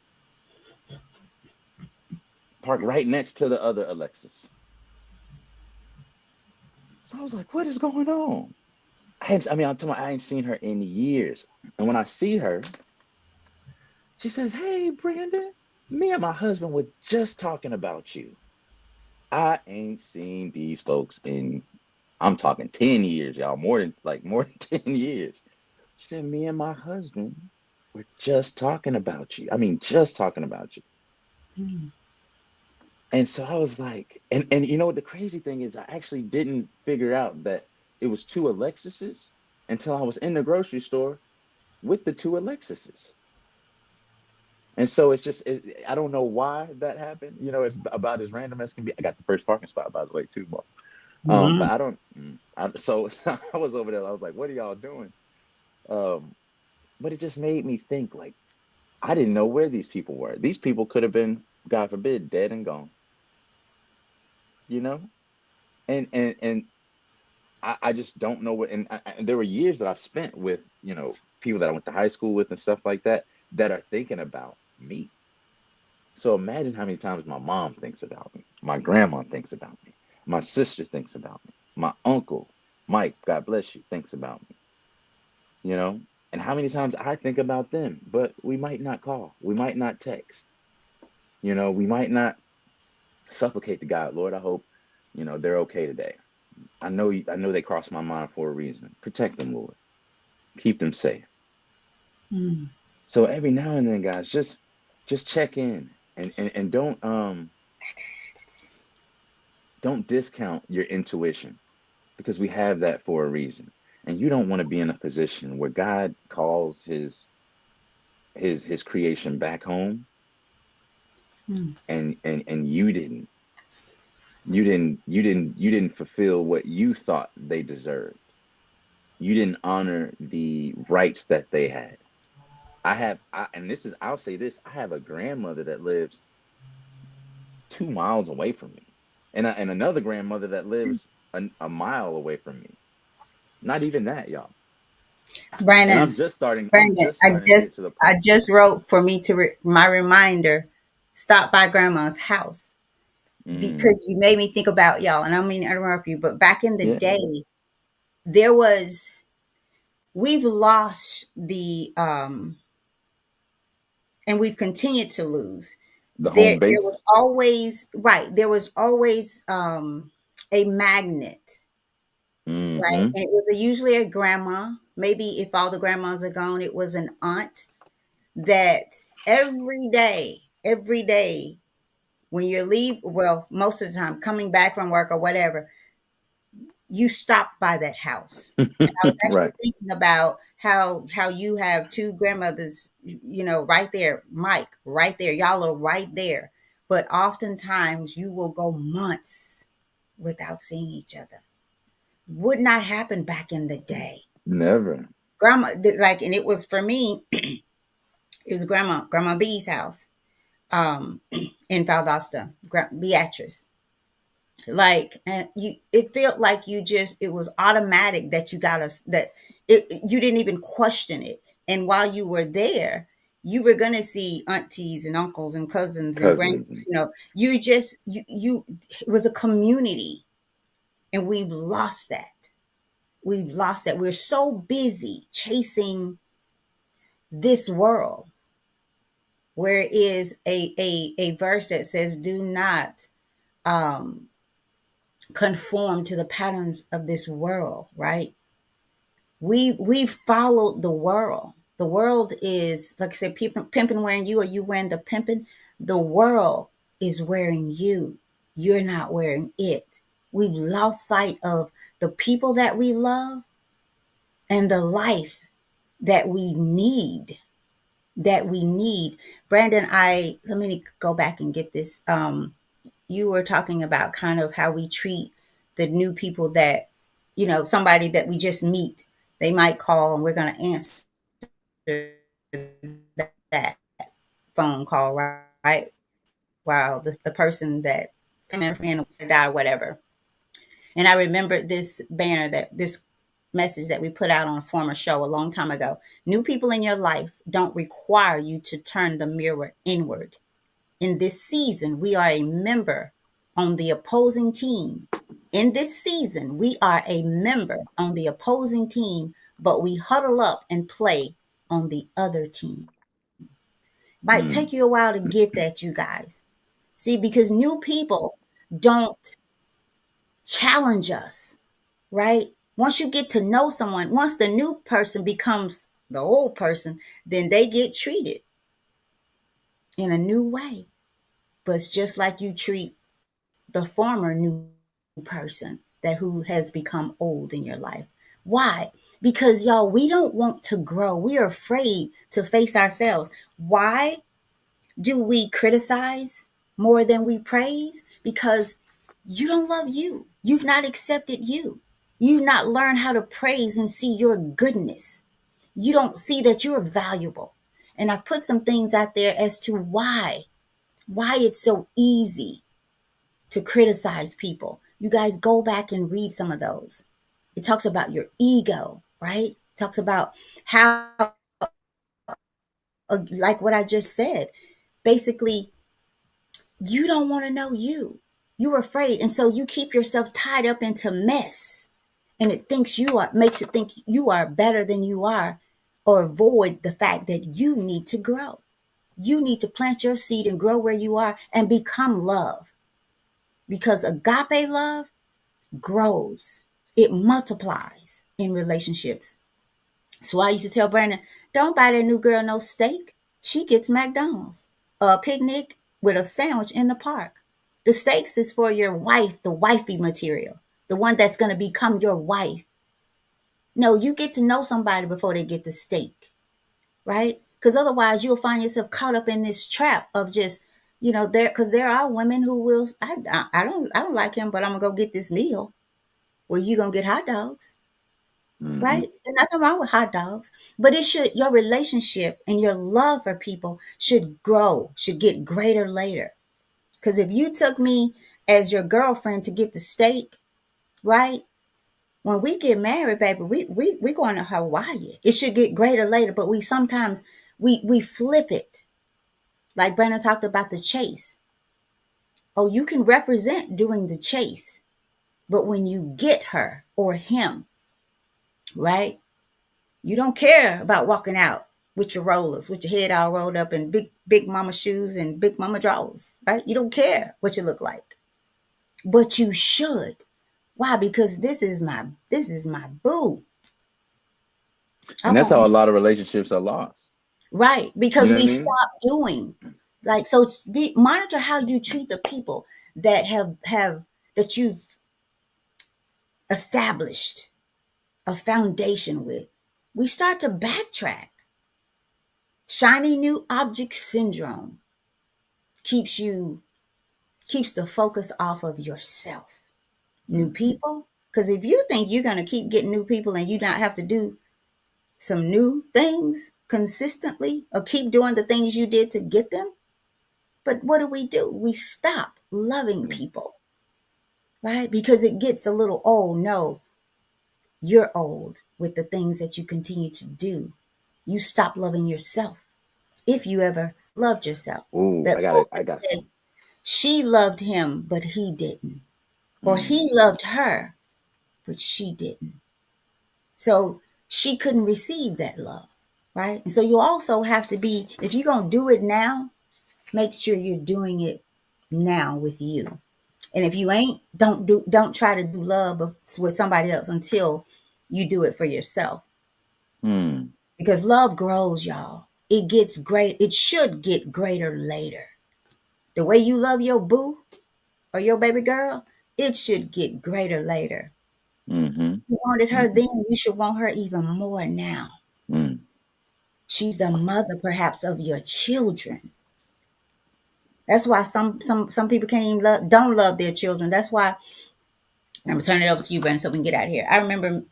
Parked right next to the other Alexis. So I was like, what is going on? I'm telling you, I ain't seen her in years. And when I see her, she says, hey, Brandon, me and my husband were just talking about you. I ain't seen these folks in, I'm talking 10 years, y'all, more than 10 years. She said, me and my husband were just talking about you. I mean, just talking about you. Mm. And so I was like, and you know what the crazy thing is, I actually didn't figure out that it was two Alexises until I was in the grocery store with the two Alexises. And so I don't know why that happened. It's about as random as can be. I got the first parking spot, by the way, too, Mark. But Mm. I don't, so I was over there. I was like, what are y'all doing? Um, but it just made me think, like, I didn't know where these people were. These people could have been, God forbid, dead and gone, you know? And I just don't know what, and there were years that I spent with, people that I went to high school with and stuff like that, that are thinking about me. So imagine how many times my mom thinks about me, my grandma thinks about me, my sister thinks about me, my uncle, Mike, God bless you, thinks about me, you know? And how many times I think about them, but we might not call, we might not text, we might not supplicate to God, Lord, I hope, they're okay today. I know they crossed my mind for a reason. Protect them, Lord. Keep them safe. Mm. So every now and then, guys, just check in and don't discount your intuition, because we have that for a reason. And you don't want to be in a position where God calls his creation back home, Mm. and you didn't fulfill what you thought they deserved. You didn't honor the rights that they had. And I'll say this, I have a grandmother that lives 2 miles away from me. And another grandmother that lives a mile away from me. Not even that, y'all. And Brandon, I'm Brandon, just starting to get to the I point. just wrote for me to my reminder. Stop by grandma's house Mm, because you made me think about y'all. And I don't mean to interrupt you, but back in the yeah, day, there was we've lost the and we've continued to lose. the There home was base. always right. There was always a magnet, right? Mm-hmm. And it was usually a grandma. Maybe if all the grandmas are gone, it was an aunt that every day when you leave, well, most of the time coming back from work or whatever, you stop by that house. And I was actually Right. thinking about how you have two grandmothers, right there, Mike, right there. Y'all are right there. But oftentimes you will go months without seeing each other. Would not happen back in the day. Never. Grandma, like, and it was for me, it was Grandma B's house, in Valdosta, Beatrice. Like, and it felt like it was automatic that you got us, that you didn't even question it. And while you were there, you were going to see aunties and uncles and cousins and Cousins. you it was a community, and we've lost that. We're so busy chasing this world, where is a verse that says, do not um conform to the patterns of this world, right? We followed the world. The world is, like I said, pimping wearing you, or you wearing the pimping. The world is wearing you. You're not wearing it. We've lost sight of the people that we love and the life that we need. That we need. Brandon, I let me go back and get this. You were talking about kind of how we treat the new people that, somebody that we just meet. They might call and we're going to answer that phone call, right? While the person that family friend die or whatever. And I remember this banner, that this message that we put out on a former show a long time ago. New people in your life don't require you to turn the mirror inward. In this season, we are a member on the opposing team. In this season, we are a member on the opposing team, but we huddle up and play on the other team. Might Mm, take you a while to get that, you guys. See, because new people don't challenge us, right? Once you get to know someone, once the new person becomes the old person, then they get treated in a new way. But it's just like you treat the former new person that who has become old in your life. Why? Because y'all, we don't want to grow. We are afraid to face ourselves. Why do we criticize more than we praise? Because you don't love you. You've not accepted you. You've not learned how to praise and see your goodness. You don't see that you're valuable. And I've put some things out there as to why it's so easy to criticize people. You guys go back and read some of those. It talks about your ego, right? It talks about how, like what I just said, basically, you don't want to know you. You're afraid. And so you keep yourself tied up into mess. And it makes it think you are better than you are, or avoid the fact that you need to grow. You need to plant your seed and grow where you are and become love. Because agape love grows, it multiplies in relationships. So I used to tell Brandon, don't buy that new girl no steak. She gets McDonald's. A picnic with a sandwich in the park. The steaks is for your wife, the wifey material, the one that's going to become your wife. No, you get to know somebody before they get the steak, right? Because otherwise you'll find yourself caught up in this trap of just, there are women who will, I don't like him, but I'm gonna go get this meal. Well, you gonna get hot dogs, mm-hmm. right? There's nothing wrong with hot dogs, but your relationship and your love for people should grow, should get greater later. Because if you took me as your girlfriend to get the steak, right? When we get married, baby, we going to Hawaii. It should get greater later, but we sometimes we flip it. Like Brandon talked about the chase. Oh, you can represent doing the chase, but when you get her or him, right? You don't care about walking out with your rollers, with your head all rolled up in big mama shoes and big mama drawers, right? You don't care what you look like, but you should. Why? Because this is my boo. I And that's want how him. a lot of relationships are lost. Right, You because know what I we mean? stop doing like so. Monitor how you treat the people that have that you've established a foundation with. We start to backtrack. Shiny new object syndrome keeps you keeps the focus off of yourself. New Mm-hmm. people, because if you think you're gonna keep getting new people and you not have to do some new things consistently or keep doing the things you did to get them, but what do? We stop loving people, right? Because it gets a little, oh no, you're old with the things that you continue to do. You stop loving yourself if you ever loved yourself. Ooh, That quote I that got says, some. she loved him, but he didn't. Or he Mm. loved her, but she didn't. So she couldn't receive that love, right? And so you also have to be, if you're going to do it now, make sure you're doing it now with you. And if you ain't, don't try to do love with somebody else until you do it for yourself. Mm. Because love grows, y'all. It gets great. It should get greater later. The way you love your boo or your baby girl, it should get greater later. Mm-hmm. You wanted her Mm-hmm. then, you should want her even more now. Mm. She's the mother, perhaps, of your children. That's why some people can't even don't love their children. That's why I'm gonna turn it over to you, Brandon, so we can get out of here. I remember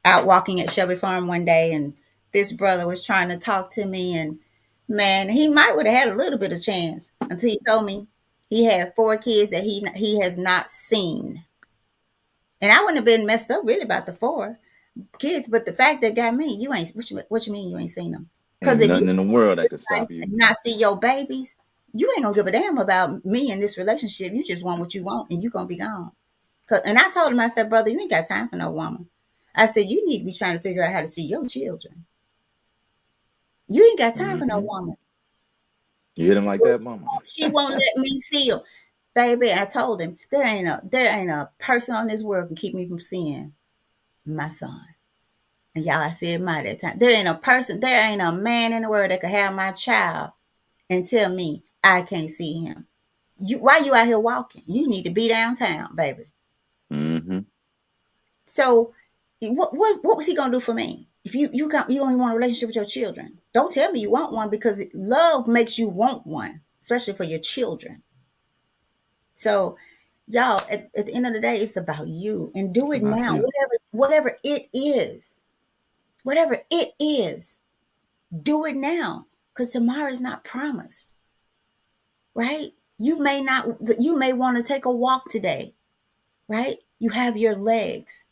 out walking at Shelby Farm one day, and this brother was trying to talk to me, and man, he might would have had a little bit of chance until he told me he had 4 kids that he has not seen, and I wouldn't have been messed up really about the 4 kids, but the fact that got me, you ain't what you mean you ain't seen them? Because Ain't if you nothing in the world that could stop you. not see your babies, you ain't gonna give a damn about me in this relationship. You just want what you want, and you gonna be gone. And I told him, I said, brother, you ain't got time for no woman. I said, you need to be trying to figure out how to see your children. You ain't got time for no Mm-hmm. woman. You hit him like that, mama. She won't let me see them. Baby, I told him there ain't a person on this world can keep me from seeing my son. And y'all, I said my that time. There ain't a man in the world that could have my child and tell me I can't see him. Why you out here walking? You need to be downtown, baby. Mm-hmm. So what was he gonna do for me? If you don't even want a relationship with your children, don't tell me you want one, because love makes you want one, especially for your children. So y'all, at the end of the day, it's about you, and do It's it about now. you. Whatever it is, whatever it is, do it now, because tomorrow is not promised, right? You may want to take a walk today, right? You have your legs.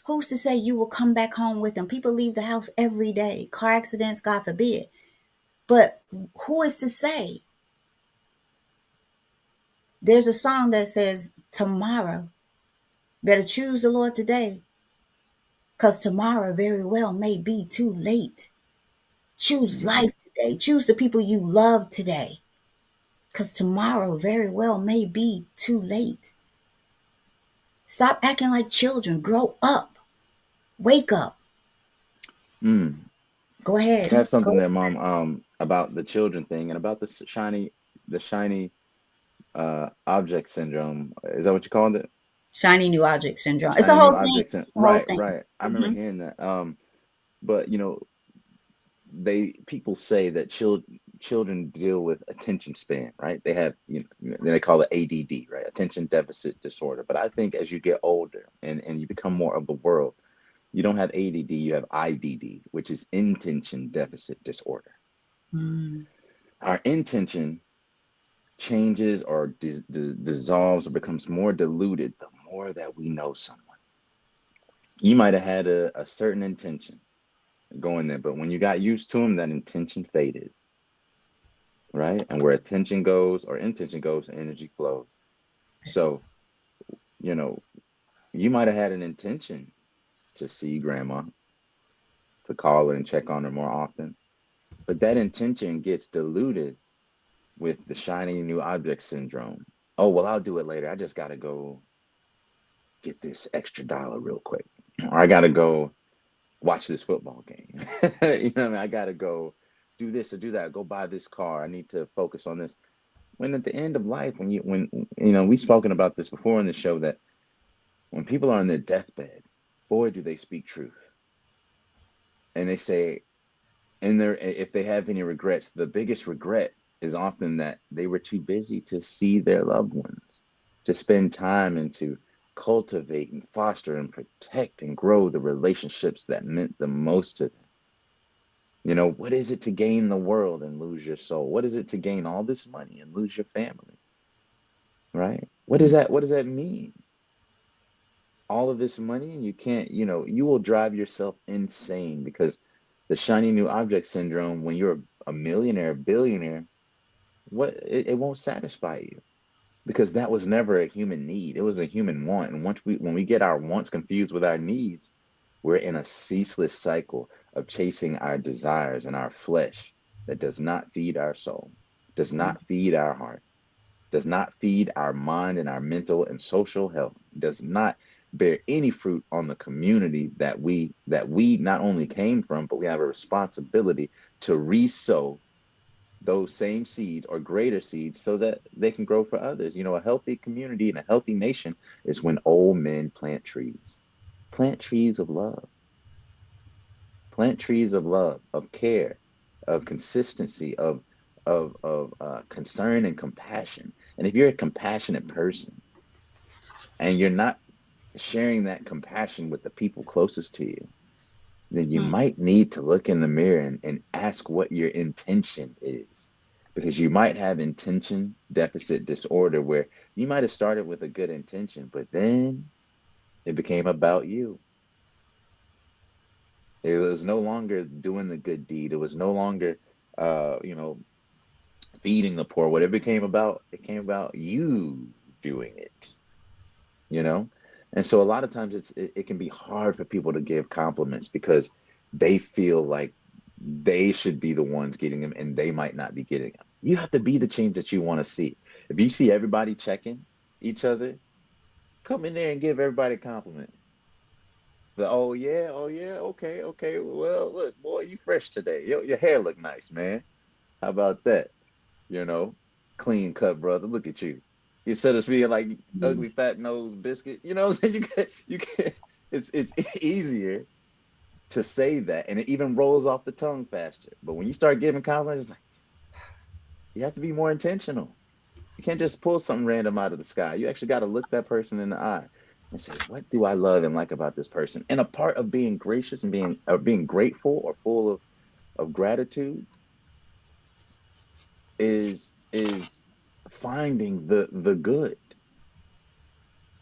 Who's to say you will come back home with them? People leave the house every day. Car accidents, God forbid. But who is to say? There's a song that says, tomorrow, better choose the Lord today, because tomorrow very well may be too late. Choose Mm-hmm. life today. Choose the people you love today, because tomorrow very well may be too late. Stop acting like children. Grow up. Wake up. Mm. Go I ahead. have Go something ahead. there, mom, about the children thing and about the shiny object syndrome. Is that what you called it? Shiny new object syndrome. It's a Shiny new whole thing. objects. It's a whole Right, thing. right. I remember Mm-hmm. hearing that. But people say that children deal with attention span, right? They have, they call it ADD, right? Attention deficit disorder. But I think as you get older and you become more of the world, you don't have ADD, you have IDD, which is intention deficit disorder. Mm. Our intention changes or dissolves or becomes more diluted the more that we know someone. You might have had a certain intention going there, but when you got used to them, that intention faded, right? And where attention goes or intention goes, energy flows. So, Yes. you know, you might have had an intention to see grandma, to call her and check on her more often, but that intention gets diluted with the shiny new object syndrome. Oh, well, I'll do it later. I just got to go get this extra dollar real quick. Or I got to go watch this football game. You know what I mean? I got to go do this or do that. Go buy this car. I need to focus on this. When at the end of life, when we've spoken about this before in the show, that when people are on their deathbed, boy, do they speak truth. And they say, and their if they have any regrets, the biggest regret is often that they were too busy to see their loved ones, to spend time and to cultivate and foster and protect and grow the relationships that meant the most to them. What is it to gain the world and lose your soul? What is it to gain all this money and lose your family? Right? What does that mean? All of this money and you can't, you will drive yourself insane because the shiny new object syndrome, when you're a millionaire, billionaire, it won't satisfy you because that was never a human need. It was a human want. And when we get our wants confused with our needs, we're in a ceaseless cycle of chasing our desires and our flesh that does not feed our soul, does not feed our heart, does not feed our mind and our mental and social health, does not bear any fruit on the community that we not only came from, but we have a responsibility to re-sow those same seeds or greater seeds so that they can grow for others. A healthy community and a healthy nation is when old men plant trees of love, plant trees of love, of care, of consistency, of concern and compassion. And if you're a compassionate person and you're not sharing that compassion with the people closest to you, then you Mm. might need to look in the mirror and ask what your intention is. Because you might have intention deficit disorder where you might have started with a good intention, but then it became about you. It was no longer doing the good deed. It was no longer, uh, you know, feeding the poor. What it came about you doing it, you know? And so a lot of times it can be hard for people to give compliments because they feel like they should be the ones getting them and they might not be getting them. You have to be the change that you want to see. If you see everybody checking each other, come in there and give everybody a compliment. Oh yeah, okay, okay. Well, look, boy, you fresh today. Your hair look nice, man. How about that? You know, clean cut, brother. Look at you. Instead of being like Mm. ugly fat nose biscuit, you know what I'm saying? You can it's easier to say that and it even rolls off the tongue faster. But when you start giving compliments, it's like you have to be more intentional. You can't just pull something random out of the sky. You actually got to look that person in the eye and say, "What do I love and like about this person?" And a part of being gracious and being grateful or full of gratitude is finding the good,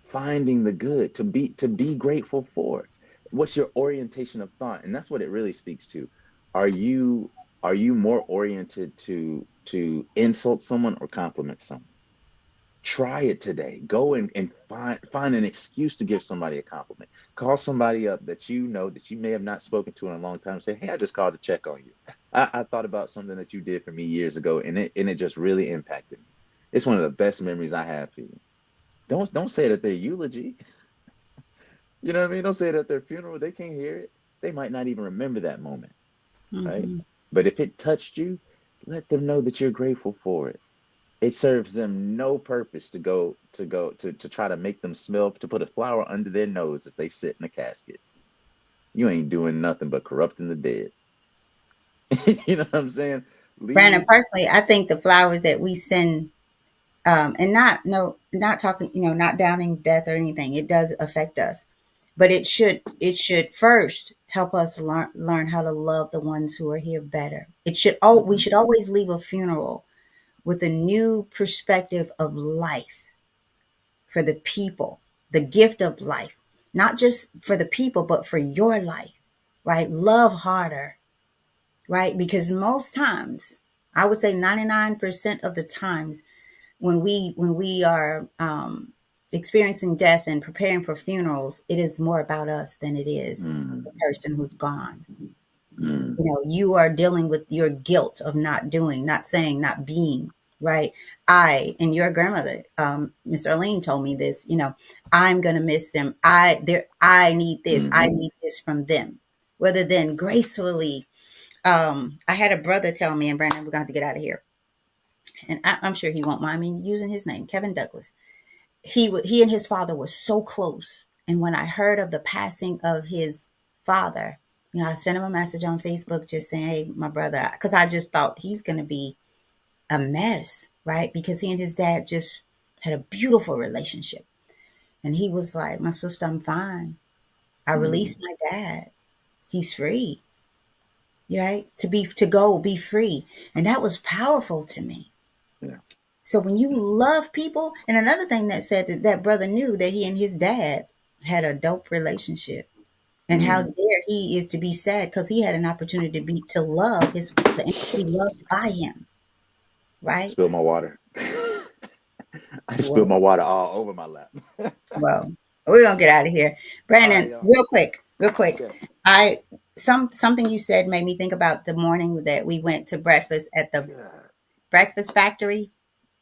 finding the good to be grateful for. What's your orientation of thought? And that's what it really speaks to. Are you are you more oriented to insult someone or compliment someone? Try it today. Go and find an excuse to give somebody a compliment. Call somebody up that you know that you may have not spoken to in a long time. Say, hey, I just called to check on you. I thought about something that you did for me years ago, and it just really impacted me. It's one of the best memories I have for you. Don't say it at their eulogy. You know what I mean? Don't say it at their funeral. They can't hear it. They might not even remember that moment, right? Mhm. But if it touched you, let them know that you're grateful for it. It serves them no purpose to try to make them smell, to put a flower under their nose as they sit in a casket. You ain't doing nothing but corrupting the dead. You know what I'm saying? Brandon, Leave. personally, I think the flowers that we send, and not no, not talking, not downing death or anything. It does affect us, but it should first help us learn how to love the ones who are here better. It should. Oh, we Mhm. should always leave a funeral with a new perspective of life for the people, the gift of life, not just for the people, but for your life, right? Love harder, right? Because most times, I would say 99% of the times when we are experiencing death and preparing for funerals, it is more about us than it is Mm, the person who's gone. mm, You know, you are dealing with your guilt of not doing, not saying, not being, right? I and your grandmother, Miss Arlene told me this, you know, I'm gonna miss them. I need this, I mm-hmm. need this from them. Rather than gracefully, I had a brother tell me, and Brandon, we're gonna have to get out of here. And I'm sure he won't mind me using his name, Kevin Douglas. He and his father were so close. And when I heard of the passing of his father, you know, I sent him a message on Facebook just saying, "Hey, my brother," because I just thought he's going to be a mess, right? Because he and his dad just had a beautiful relationship. And he was like, "My sister, I'm fine. I Mm, released my dad. He's free, right? To go be free." And that was powerful to me. yeah. So when you love people, and another thing that said that that brother knew that he and his dad had a dope relationship, and how Mm. dare he is to be sad because he had an opportunity to love his father and to be loved by him, right? Spill my water. I spilled Well, my water all over my lap. well, we're gonna get out of here, All right, Brandon. y'all. Real quick. Yeah. I something you said made me think about the morning that we went to breakfast at the God. Breakfast Factory,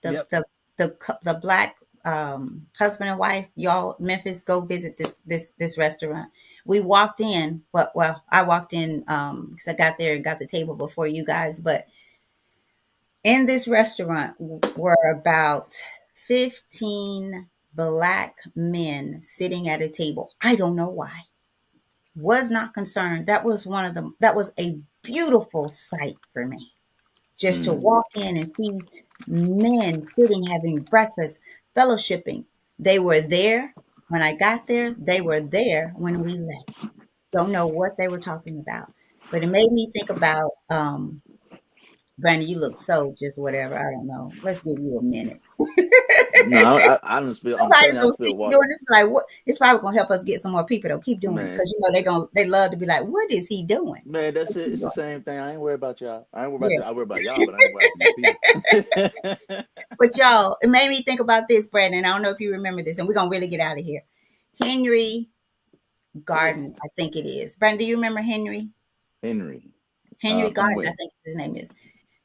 the Yep. the the black husband and wife, y'all Memphis, go visit this restaurant. We walked in, but well, I walked in because I got there and got the table before you guys. But in this restaurant were about 15 black men sitting at a table. I don't know why. Was not concerned. That was one of the that was a beautiful sight for me, just to Mm. walk in and see men sitting having breakfast, fellowshipping. They were there when I got there, they were there when we left. Don't know what they were talking about. But it made me think about Brandon, you look so just whatever. I don't know. Let's give you a minute. No, I don't spill. I'm telling Nobody's you, I gonna see spilled you water. doing this. Like what? It's probably gonna help us get some more people. Though, keep doing it Man, because you know they love to be like, "What is he doing?" man, So that's it. keep It's the doing same thing. I ain't worried about y'all. I ain't worried about it. you. I worry about y'all, but I ain't worried about these people. But y'all, it made me think about this, Brandon. I don't know if you remember this, and we're gonna really get out of here. Henry Yeah. Garden, I think it is. Brandon, do you remember Henry? Henry. Henry From Garden, I where? think his name is.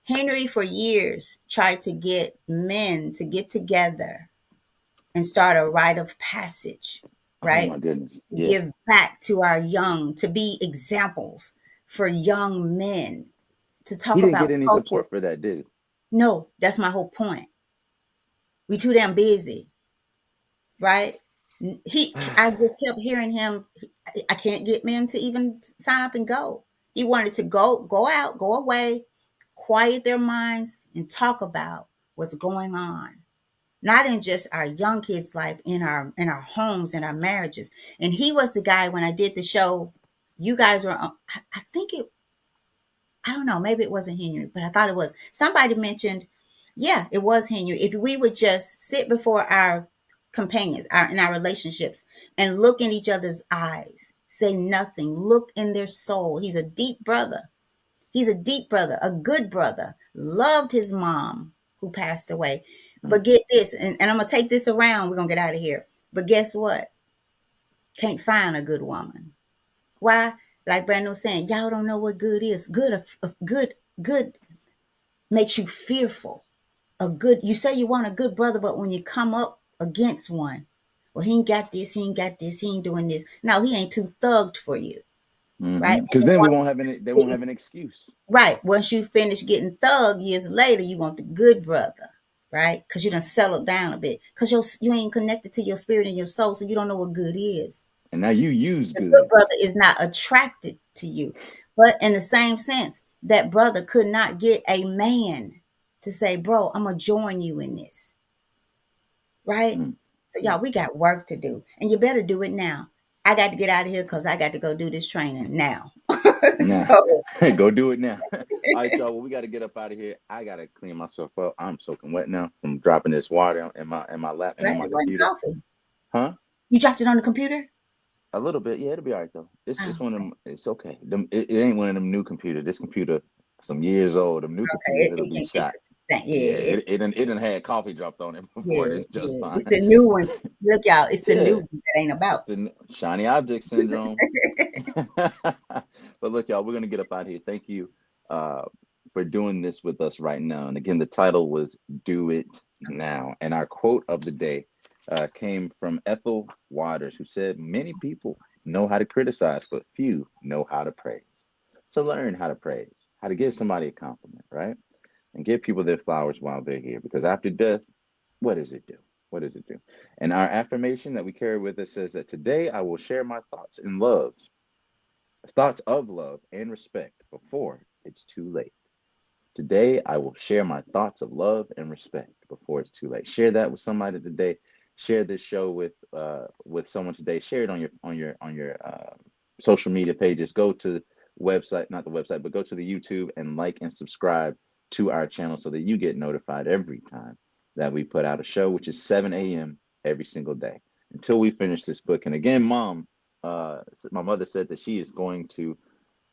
Henry, for years, tried to get men to get together and start a rite of passage, Oh right? my goodness. To Yeah. give back to our young, to be examples for young men, to He talk didn't about get any culture. support for that, did he? No, that's my whole point. We too damn busy, right? I just kept hearing him. I can't get men to even sign up and go. He wanted to go out, go away, quiet their minds, and talk about what's going on, not in just our young kids' life, in our homes, in our marriages. And he was the guy when I did the show. You guys were, I think it. I don't know, maybe it wasn't Henry, but I thought it was. Somebody mentioned, yeah, it was Henry. If we would just sit before our companions, in our relationships, and look in each other's eyes, say nothing, look in their soul. He's a deep brother. He's a deep brother, a good brother. Loved his mom who passed away. Mm. But get this, and I'm gonna take this around. We're gonna get out of here. But guess what? Can't find a good woman. Why? Like Brandon was saying, y'all don't know what good is. Good makes you fearful. A good, you say you want a good brother, but when you come up against one, well, he ain't got this, he ain't got this, he ain't doing this. No, he ain't too thugged for you, right? And Because then then we once won't have any. They you won't get- have an excuse. right, once you finish getting thug years later, you want the good brother, right? Because you done settled down a bit. Because you ain't connected to your spirit and your soul, so you don't know what good is. And now you use The good brother goods. is not attracted to you. But in the same sense, that brother could not get a man to say, bro, I'm going to join you in this. Right? Mm. So, Yeah. y'all, we got work to do. And you better do it now. I got to get out of here because I got to go do this training now. Nah. So, Go do it now. right, y'all. Well, we got to get up out of here. I got to clean myself up. I'm soaking wet now from dropping this water in my lap and on Glad my it wasn't computer. coffee. Huh? You dropped it on the computer? A little bit. Yeah, it'll be all right though. It's Oh, one of them. It's okay. It ain't one of them new computers. This computer, some years old. Them new okay. computers, it'll It be can get shot. consistent. Yeah, Yeah, it done had coffee dropped on it before. yeah, It's just yeah. fine. It's the new ones. Look, y'all. It's the new Yeah, ones that ain't it's about. the shiny object syndrome. But look, y'all, we're gonna get up out of here. Thank you uh, for doing this with us right now. And again, the title was "Do It Now," and our quote of the day came from Ethel Waters, who said, "Many people know how to criticize, but few know how to praise. So learn how to praise, how to give somebody a compliment, right? And give people their flowers while they're here. Because after death, what does it do? What does it do?" And our affirmation that we carry with us says that today I will share my thoughts of love and respect before it's too late. Today I will share my thoughts of love and respect before it's too late. Share that with somebody today. Share this show with someone today. Share it on your social media pages. Go to website, not the website, but go to the YouTube and like and subscribe to our channel so that you get notified every time that we put out a show, which is 7 a.m. every single day until we finish this book. And again, my mother said that she is going to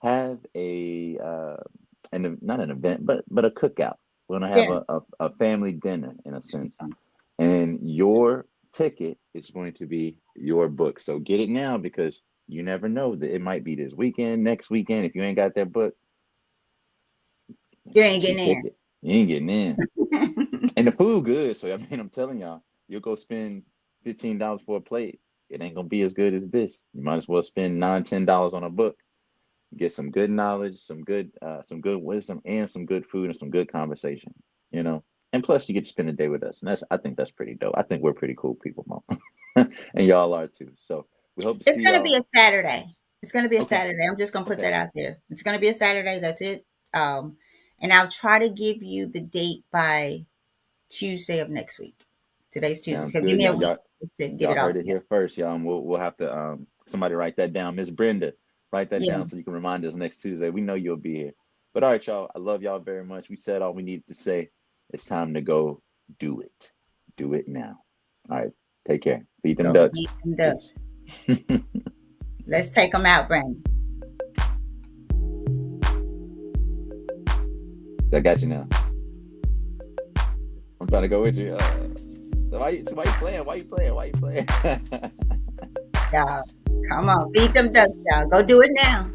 have not an event, but a cookout. We're gonna have Yeah. a family dinner in a sense, and your ticket is going to be your book. So get it now because you never know that it might be this weekend, next weekend. If you ain't got that book, You ain't cheap getting ticket. You ain't getting in. in. And the food good. So I mean, I'm telling y'all, you'll go spend $15 for a plate. It ain't gonna be as good as this. You might as well spend $9, $10 on a book. Get some good knowledge, some good wisdom, and some good food and some good conversation. You know, and plus you get to spend a day with us, and I think that's pretty dope. I think we're pretty cool people, Mom, and y'all are too. So we hope to It's see gonna be y'all. a Saturday. It's gonna be a Okay, Saturday. I'm just gonna put okay, that out there. It's gonna be a Saturday. That's it. And I'll try to give you the date by Tuesday of next week. Today's Tuesday. sounds So give good. me a Y'all, week y'all, just to get y'all it all heard it together. here first, y'all. And we'll have to somebody write that down. Miss Brenda, write that Yeah. down so you can remind us next Tuesday. We know you'll be here. But all right, y'all. I love y'all very much. We said all we needed to say. It's time to go do it. Do it now. All right. Take care. Feed them Go ducks. eat some Peace. ducks. Let's take them out, Brandon. I got you now. I'm trying to go with you. So why you playing? Why you playing? Why you playing? Y'all, come on. Feed them ducks, y'all. Go do it now.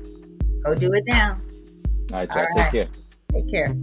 Go do it now. All right, All y'all. Take right. care. Take care.